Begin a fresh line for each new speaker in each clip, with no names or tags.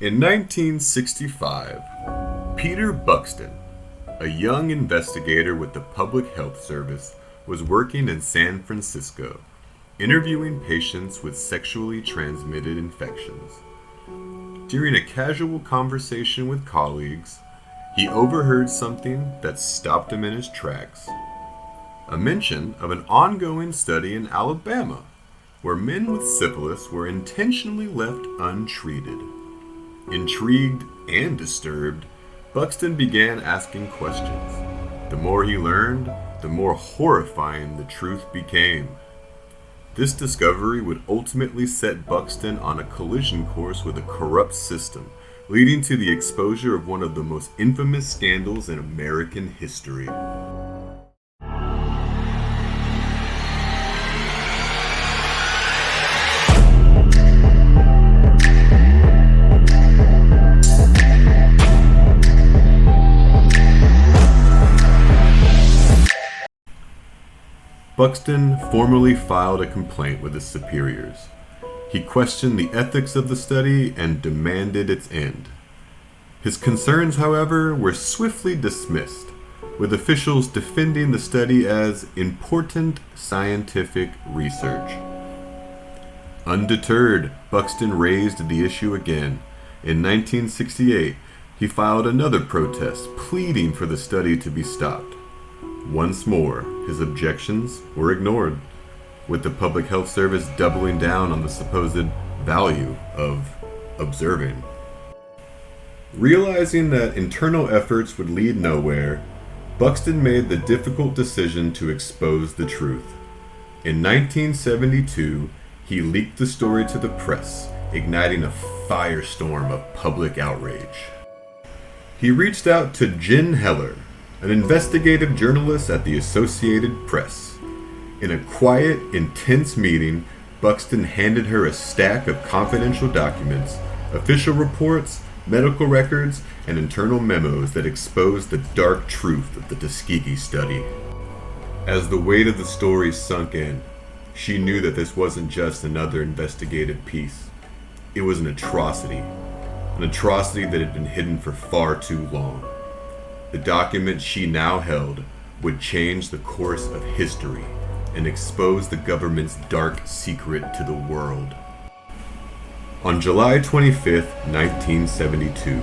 In 1965, Peter Buxton, a young investigator with the Public Health Service, was working in San Francisco, interviewing patients with sexually transmitted infections. During a casual conversation with colleagues, he overheard something that stopped him in his tracks. A mention of an ongoing study in Alabama, where men with syphilis were intentionally left untreated. Intrigued and disturbed, Buxton began asking questions. The more he learned, the more horrifying the truth became. This discovery would ultimately set Buxton on a collision course with a corrupt system, leading to the exposure of one of the most infamous scandals in American history. Buxton formally filed a complaint with his superiors. He questioned the ethics of the study and demanded its end. His concerns, however, were swiftly dismissed, with officials defending the study as important scientific research. Undeterred, Buxton raised the issue again. In 1968, he filed another protest, pleading for the study to be stopped. Once more, his objections were ignored, with the Public Health Service doubling down on the supposed value of observing. Realizing that internal efforts would lead nowhere, Buxton made the difficult decision to expose the truth. In 1972, he leaked the story to the press, igniting a firestorm of public outrage. He reached out to Jen Heller, an investigative journalist at the Associated Press. In a quiet, intense meeting, Buxton handed her a stack of confidential documents, official reports, medical records, and internal memos that exposed the dark truth of the Tuskegee study. As the weight of the story sunk in, she knew that this wasn't just another investigative piece. It was an atrocity that had been hidden for far too long. The document she now held would change the course of history and expose the government's dark secret to the world. On July 25, 1972,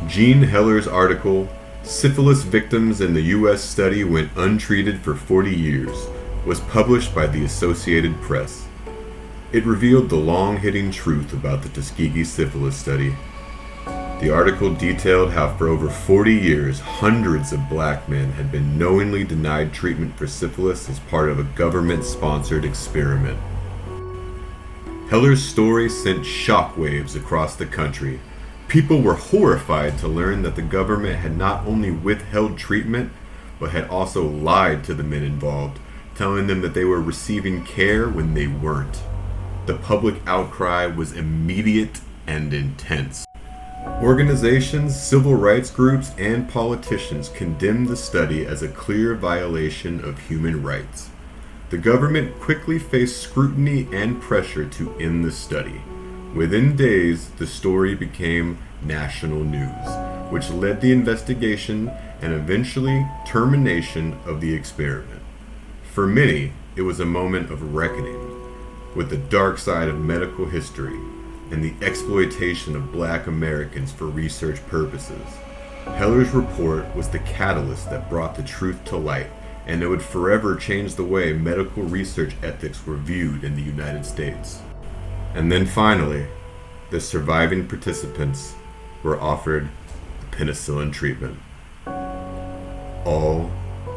Jean Heller's article, "Syphilis Victims in the U.S. Study Went Untreated for 40 Years," was published by the Associated Press. It revealed the long-hidden truth about the Tuskegee syphilis study. The article detailed how for over 40 years, hundreds of black men had been knowingly denied treatment for syphilis as part of a government-sponsored experiment. Heller's story sent shockwaves across the country. People were horrified to learn that the government had not only withheld treatment, but had also lied to the men involved, telling them that they were receiving care when they weren't. The public outcry was immediate and intense. Organizations, civil rights groups, and politicians condemned the study as a clear violation of human rights. The government quickly faced scrutiny and pressure to end the study. Within days, the story became national news, which led the investigation and eventually termination of the experiment. For many, it was a moment of reckoning with the dark side of medical history and the exploitation of black Americans for research purposes. Heller's report was the catalyst that brought the truth to light, and it would forever change the way medical research ethics were viewed in the United States. And then finally, the surviving participants were offered penicillin treatment. All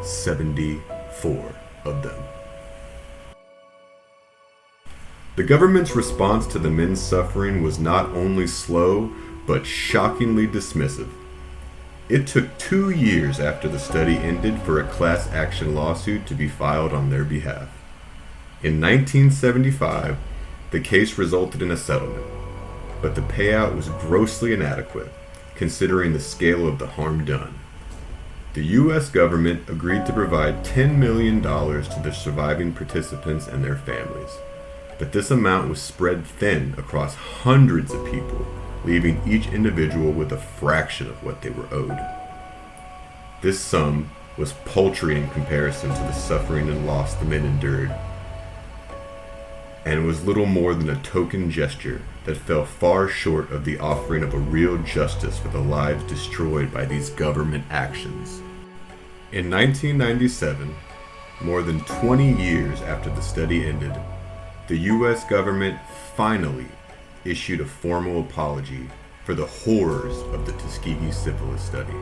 74 of them. The government's response to the men's suffering was not only slow, but shockingly dismissive. It took 2 years after the study ended for a class action lawsuit to be filed on their behalf. In 1975, the case resulted in a settlement, but the payout was grossly inadequate, considering the scale of the harm done. The U.S. government agreed to provide $10 million to the surviving participants and their families. But this amount was spread thin across hundreds of people, leaving each individual with a fraction of what they were owed. This sum was paltry in comparison to the suffering and loss the men endured, and it was little more than a token gesture that fell far short of the offering of a real justice for the lives destroyed by these government actions. In 1997, more than 20 years after the study ended, the U.S. government finally issued a formal apology for the horrors of the Tuskegee syphilis study.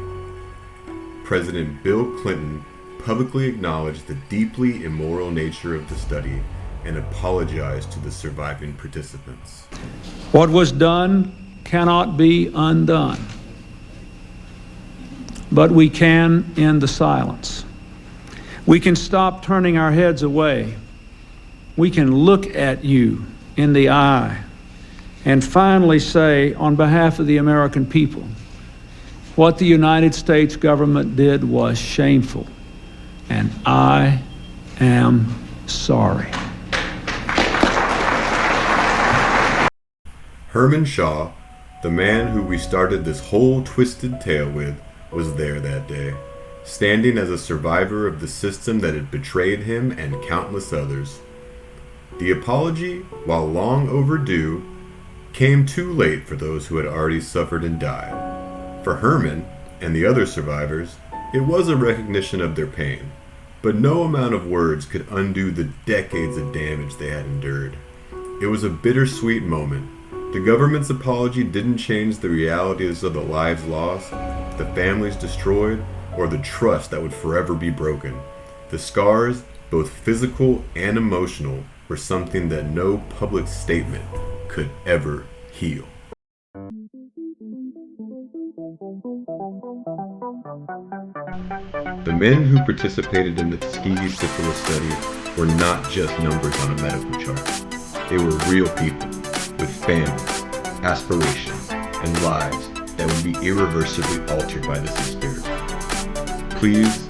President Bill Clinton publicly acknowledged the deeply immoral nature of the study and apologized to the surviving participants.
What was done cannot be undone, but we can end the silence. We can stop turning our heads away. We can look at you in the eye and finally say, on behalf of the American people, what the United States government did was shameful, and I am sorry.
Herman Shaw, the man who we started this whole twisted tale with, was there that day, standing as a survivor of the system that had betrayed him and countless others. The apology, while long overdue, came too late for those who had already suffered and died. For Herman and the other survivors, it was a recognition of their pain, but no amount of words could undo the decades of damage they had endured. It was a bittersweet moment. The government's apology didn't change the realities of the lives lost, the families destroyed, or the trust that would forever be broken. The scars, both physical and emotional, were something that no public statement could ever heal. The men who participated in the Tuskegee syphilis study were not just numbers on a medical chart. They were real people with families, aspirations, and lives that would be irreversibly altered by this experience. Please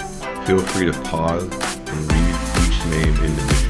feel free to pause and read each name individually.